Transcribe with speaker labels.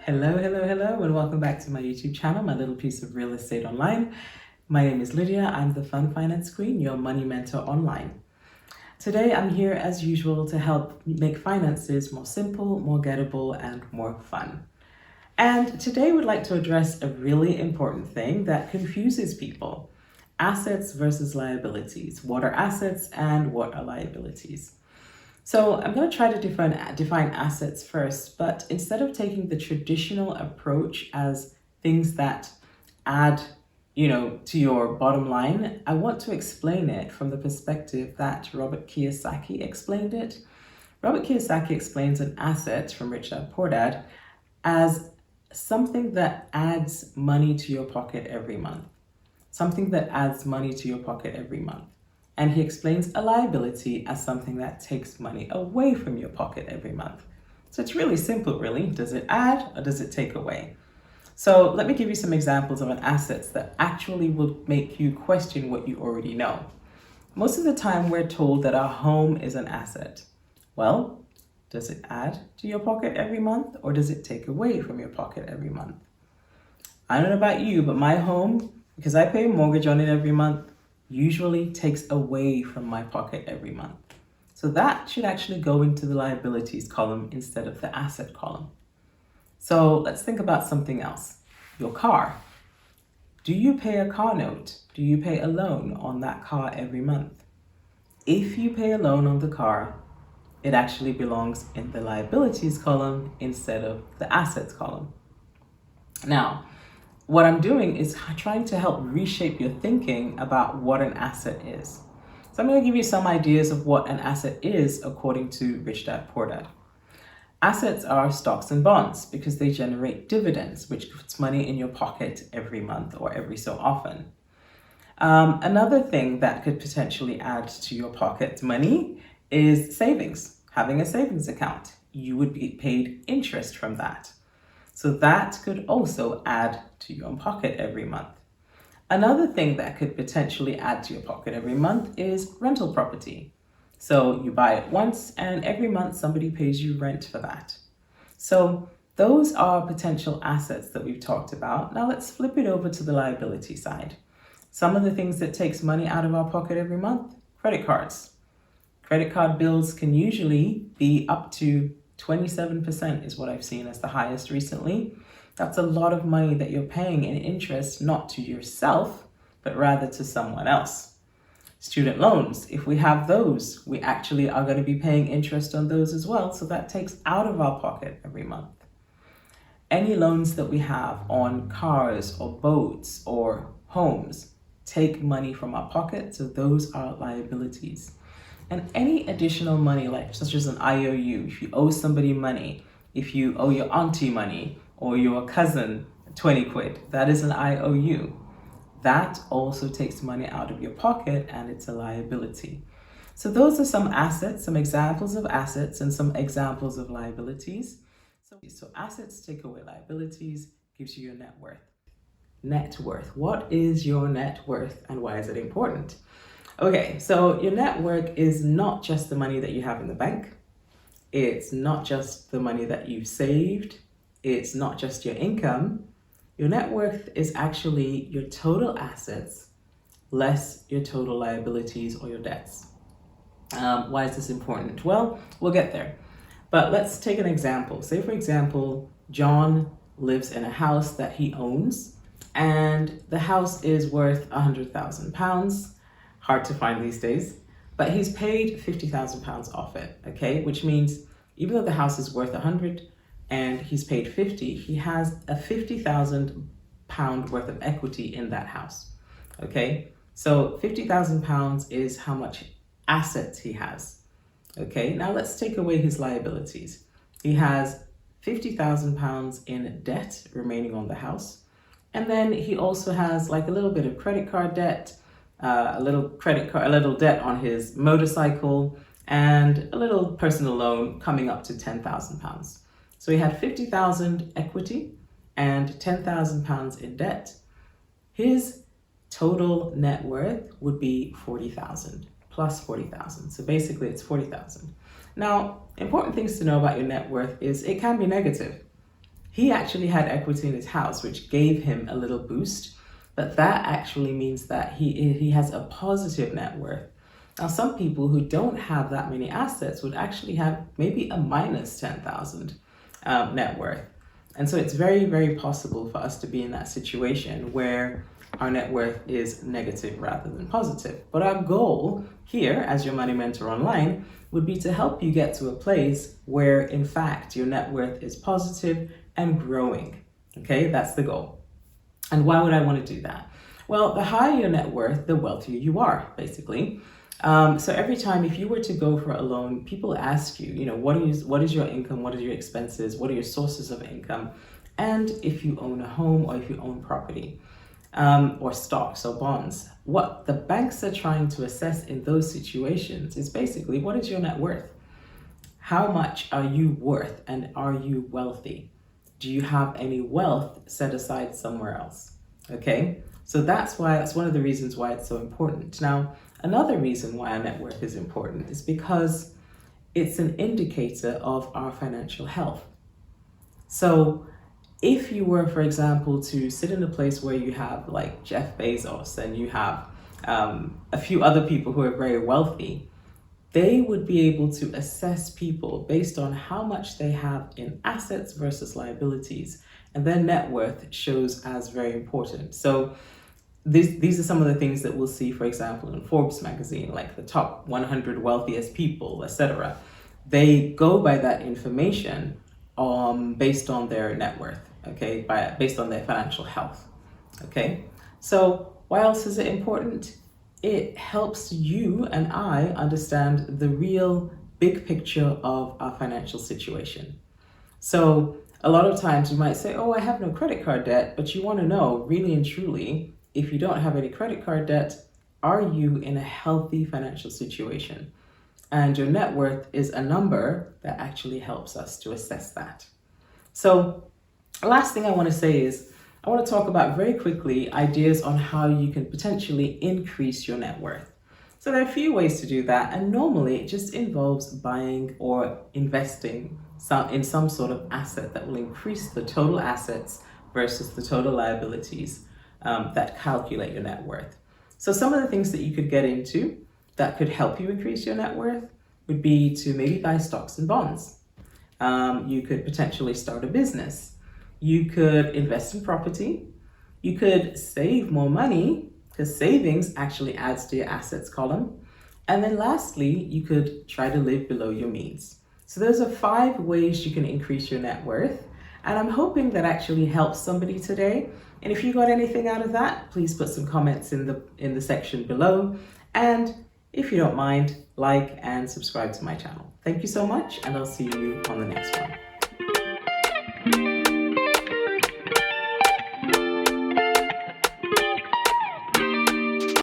Speaker 1: Hello, and welcome back to my YouTube channel, my little piece of real estate online. My name is Lydia. I'm the Fun Finance Queen, your money mentor online. Today, I'm here as usual to help make finances more simple, more gettable, and more fun. And today, we'd like to address a really important thing that confuses people: assets versus liabilities. What are assets and what are liabilities? So I'm going to try to define assets first, but instead of taking the traditional approach as things that add, to your bottom line, I want to explain it from the perspective that Robert Kiyosaki explained it. Robert Kiyosaki explains an asset from Rich Dad Poor Dad as something that adds money to your pocket every month. Something that adds money to your pocket every month. And he explains a liability as something that takes money away from your pocket every month. So it's really simple, really. Does it add or does it take away? So let me give you some examples of an asset that actually will make you question what you already know. Most of the time we're told that our home is an asset. Well, does it add to your pocket every month or does it take away from your pocket every month? I don't know about you, but my home, because I pay a mortgage on it every month, usually takes away from my pocket every month. So that should actually go into the liabilities column instead of the asset column. So let's think about something else. Your car. Do you pay a car note? Do you pay a loan on that car every month? If you pay a loan on the car, it actually belongs in the liabilities column instead of the assets column. Now, what I'm doing is trying to help reshape your thinking about what an asset is. So I'm going to give you some ideas of what an asset is according to Rich Dad Poor Dad. Assets are stocks and bonds because they generate dividends, which puts money in your pocket every month or every so often. Another thing that could potentially add to your pocket money is savings. Having a savings account, you would be paid interest from that. So that could also add to your pocket every month. Another thing that could potentially add to your pocket every month is rental property. So you buy it once and every month somebody pays you rent for that. So those are potential assets that we've talked about. Now let's flip it over to the liability side. Some of the things that takes money out of our pocket every month: credit cards. Credit card bills can usually be up to 27% is what I've seen as the highest recently. That's a lot of money that you're paying in interest, not to yourself, but rather to someone else. Student loans, if we have those, we actually are going to be paying interest on those as well. So that takes out of our pocket every month. Any loans that we have on cars or boats or homes take money from our pocket. So those are liabilities. And any additional money, like such as an IOU, if you owe somebody money, if you owe your auntie money or your cousin 20 quid, that is an IOU. That also takes money out of your pocket and it's a liability. So those are some assets, some examples of assets and some examples of liabilities. So assets take away liabilities, gives you your net worth. Net worth. What is your net worth and why is it important? Okay, so your net worth is not just the money that you have in the bank. It's not just the money that you've saved. It's not just your income. Your net worth is actually your total assets less your total liabilities or your debts. Why is this important? Well, we'll get there. But let's take an example. Say, for example, John lives in a house that he owns and the house is worth £100,000. Hard to find these days, but he's paid £50,000 off it, okay? Which means even though the house is worth 100 and he's paid 50, he has a £50,000 worth of equity in that house, okay? So £50,000 is how much assets he has, okay? Now let's take away his liabilities. He has £50,000 in debt remaining on the house, and then he also has like a little bit of credit card debt, a little debt on his motorcycle, and a little personal loan coming up to £10,000. So he had 50,000 equity and £10,000 in debt. His total net worth would be 40,000 plus 40,000. So basically it's 40,000. Now, important things to know about your net worth is it can be negative. he actually had equity in his house, which gave him a little boost. But that actually means that he has a positive net worth. Now, some people who don't have that many assets would actually have maybe a minus 10,000 net worth. And so it's very, very possible for us to be in that situation where our net worth is negative rather than positive. But our goal here, as your Money Mentor Online, would be to help you get to a place where, in fact, your net worth is positive and growing. Okay, that's the goal. And why would I want to do that? Well, the higher your net worth, the wealthier you are, basically. So every time, if you were to go for a loan, people ask you, what is your income? What are your expenses? What are your sources of income? And if you own a home or if you own property, or stocks or bonds, what the banks are trying to assess in those situations is basically, what is your net worth? How much are you worth, and are you wealthy? Do you have any wealth set aside somewhere else? Okay, so that's one of the reasons why it's so important. Now, another reason why our net worth is important is because it's an indicator of our financial health. So if you were, for example, to sit in a place where you have like Jeff Bezos and you have a few other people who are very wealthy, they would be able to assess people based on how much they have in assets versus liabilities. And their net worth shows as very important. So these are some of the things that we'll see, for example, in Forbes magazine, like the top 100 wealthiest people, etc. They go by that information based on their net worth, okay, based on their financial health, okay? So why else is it important? It helps you and I understand the real big picture of our financial situation. So a lot of times you might say, oh, I have no credit card debt, but you want to know really and truly, if you don't have any credit card debt, are you in a healthy financial situation? And your net worth is a number that actually helps us to assess that. So the last thing I want to say is, I want to talk about very quickly ideas on how you can potentially increase your net worth. So there are a few ways to do that, and normally it just involves buying or investing in some sort of asset that will increase the total assets versus the total liabilities that calculate your net worth. So some of the things that you could get into that could help you increase your net worth would be to maybe buy stocks and bonds. You could potentially start a business. You could invest in property. You could save more money, because savings actually adds to your assets column. And then lastly, you could try to live below your means. So those are 5 ways you can increase your net worth. And I'm hoping that actually helps somebody today. And if you got anything out of that, please put some comments in the section below. And if you don't mind, like and subscribe to my channel. Thank you so much, and I'll see you on the next one.